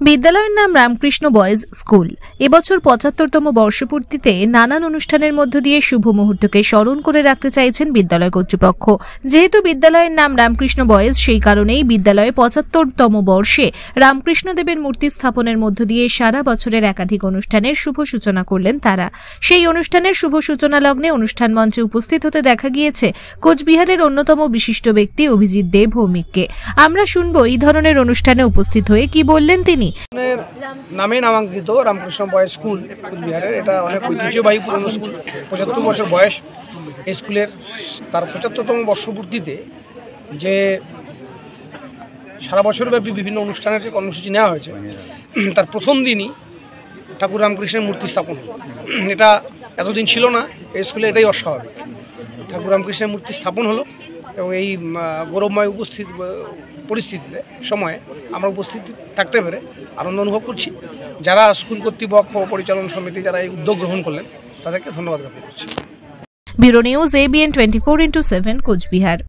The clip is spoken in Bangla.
বিদ্যালয়ের নাম রামকৃষ্ণ বয়েজ স্কুল। এবছর ৭৫তম বর্ষপূর্তিতে নানান অনুষ্ঠানের মধ্য দিয়ে শুভ মুহূর্তকে স্মরণ করে রাখতে চাইছেন বিদ্যালয় কর্তৃপক্ষ। যেহেতু বিদ্যালয়ের নাম রামকৃষ্ণ বয়েজ, সেই কারণেই বিদ্যালয়ে ৭৫তম বর্ষে রামকৃষ্ণদেবের মূর্তি স্থাপনের মধ্য দিয়ে সারা বছরের একাধিক অনুষ্ঠানের শুভ সূচনা করলেন তারা। সেই অনুষ্ঠানের শুভ সূচনা লগ্নে অনুষ্ঠান মঞ্চে উপস্থিত হতে দেখা গিয়েছে কোচবিহারের অন্যতম বিশিষ্ট ব্যক্তি অভিজিৎ দে ভৌমিককে। আমরা শুনব এই ধরনের অনুষ্ঠানে উপস্থিত হয়ে কি বললেন তিনি। নামে নামাঙ্কিত রামকৃষ্ণ বয়েজ স্কুল কোচবিহারের, এটা অনেক ঐতিহ্যবাহী পুরনো স্কুল। ৭৫ বছর বয়স এই স্কুলের। তার ৭৫তম বর্ষপূর্তিতে যে সারা বছরব্যাপী বিভিন্ন অনুষ্ঠানের যে কর্মসূচি নেওয়া হয়েছে, তার প্রথম দিনই ঠাকুর রামকৃষ্ণের মূর্তি স্থাপন। এটা এতদিন ছিল না এই স্কুলে, এটাই অস্বাভাবিক। ঠাকুর রামকৃষ্ণের মূর্তি স্থাপন হলো এবং এই গৌরবময় পরিস্থিতিতে সময়ে আমরা উপস্থিত থাকতে পেরে আনন্দ অনুভব করছি। যারা স্কুল কর্তৃপক্ষ, পরিচালন সমিতি যারা এই উদ্যোগ গ্রহণ করলেন, তাদেরকে ধন্যবাদ জ্ঞাপন করছি। Bureau news ABN 24/7 Cooch Behar.